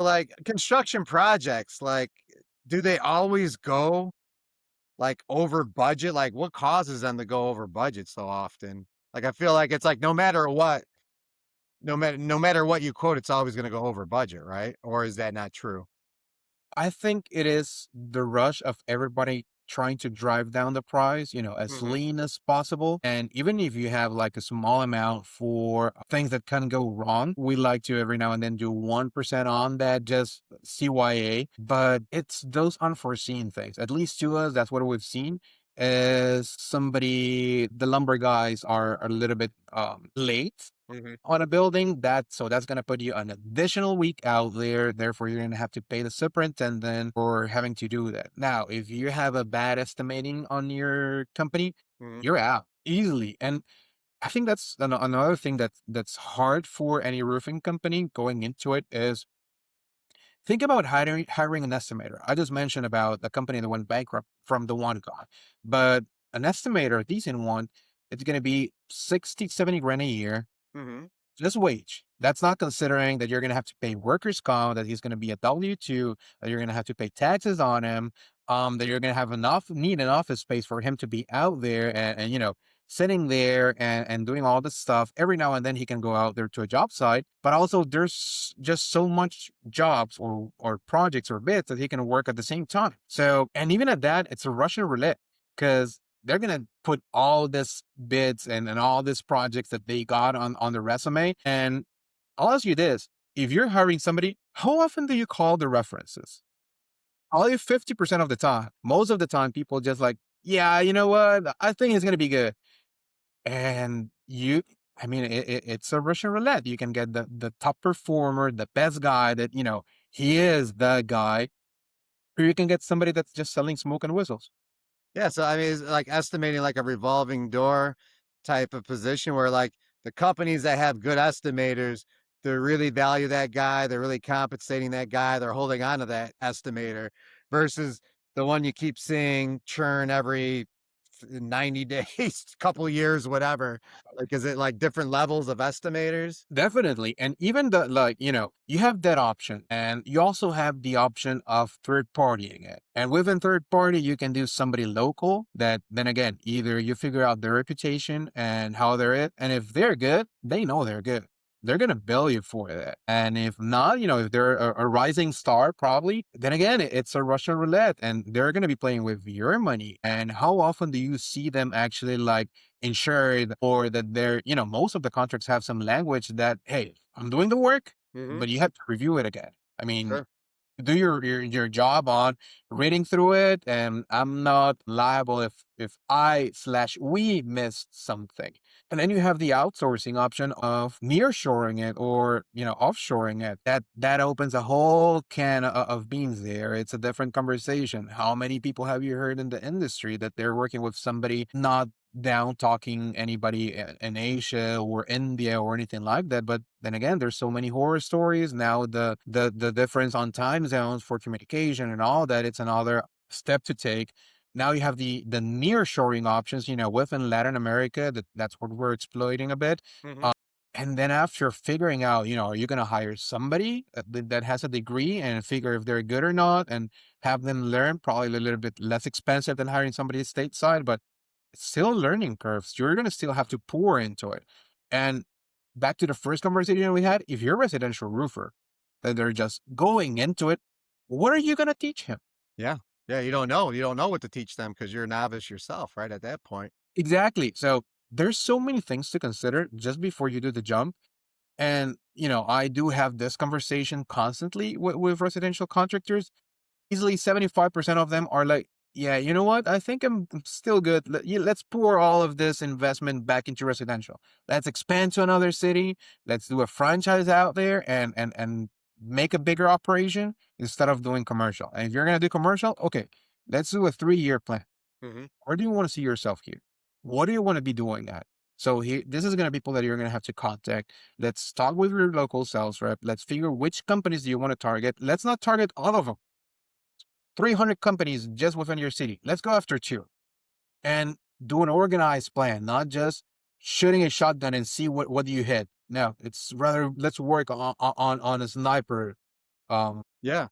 Like construction projects, like, do they always go like over budget? Like what causes them to go over budget so often? Like I feel like it's like no matter what, no matter what you quote, it's always gonna go over budget, right? Or is that not true? I think it is the rush of everybody trying to drive down the price, as Mhm, lean as possible. And even if you have like a small amount for things that can go wrong, we like to every now and then do 1% on that, just CYA. But it's those unforeseen things. At least to us, that's what we've seen. Is somebody, the lumber guys are a little bit late mhm. on a building that's going to put you an additional week out there, therefore you're going to have to pay the superintendent for having to do that. Now if you have a bad estimating on your company, Mhm. you're out easily. And I think that's another thing that's hard for any roofing company going into it is think about hiring an estimator. I just mentioned about the company that went bankrupt from the one guy, but an estimator, a decent one, it's going to be 60 70 grand a year, Mhm. just wage. That's not considering that you're going to have to pay workers' comp, that he's going to be a W-2, that you're going to have to pay taxes on him, that you're going to have need an office space for him to be out there and sitting there and doing all this stuff. Every now and then he can go out there to a job site, but also there's just so much jobs or projects or bits that he can work at the same time. So, and even at that, it's a Russian roulette because they're gonna put all this bids and all these projects that they got on the resume. And I'll ask you this: if you're hiring somebody, how often do you call the references? Probably 50% of the time. Most of the time, people just like, yeah, you know what? I think it's gonna be good. And I mean, it's a Russian roulette. You can get the top performer, the best guy that he is the guy, or you can get somebody that's just selling smoke and whistles. Yeah, so I mean, it's like estimating like a revolving door type of position where like the companies that have good estimators, they really value that guy, they're really compensating that guy, they're holding on to that estimator versus the one you keep seeing churn every 90 days, couple years, whatever. Like, is it like different levels of estimators? Definitely. And even you have that option. And you also have the option of third partying it. And within third party, you can do somebody local that then again, either you figure out their reputation and how they're it. And if they're good, they know they're good. They're going to bill you for that. And if not, if they're a rising star, probably, then again, it's a Russian roulette and they're going to be playing with your money. And how often do you see them actually like insured or that most of the contracts have some language that, hey, I'm doing the work, Mhm. but you have to review it again. I mean, Sure. do your job on reading through it, and I'm not liable if I/we missed something. And then you have the outsourcing option of nearshoring it or offshoring it. That opens a whole can of beans there. It's a different conversation. How many people have you heard in the industry that they're working with somebody not down talking anybody in Asia or India or anything like that. But then again, there's so many horror stories now. The difference on time zones for communication and all that, it's another step to take. Now you have the nearshoring options, within Latin America. That's what we're exploiting a bit. Mhm. Uh, and then after figuring out, are you going to hire somebody that has a degree and figure if they're good or not, and have them learn, probably a little bit less expensive than hiring somebody stateside, but it's still learning curves. You're going to still have to pour into it. And back to the first conversation we had, if you're a residential roofer, that they're just going into it, what are you going to teach him? Yeah. Yeah, you don't know. You don't know what to teach them because you're a novice yourself, right, at that point. Exactly. So there's so many things to consider just before you do the jump. And, I do have this conversation constantly with residential contractors. Easily 75% of them are like, yeah, you know what? I think I'm still good. Let's pour all of this investment back into residential. Let's expand to another city. Let's do a franchise out there and make a bigger operation instead of doing commercial. And if you're going to do commercial, okay, let's do a 3-year plan. Mhm. Where do you want to see yourself here? What do you want to be doing at? So here, this is going to be people that you're going to have to contact. Let's talk with your local sales rep. Let's figure which companies do you want to target. Let's not target all of them. 300 companies just within your city. Let's go after two and do an organized plan, not just shooting a shotgun and see what do you hit. No, it's rather let's work on a sniper Um, Yeah.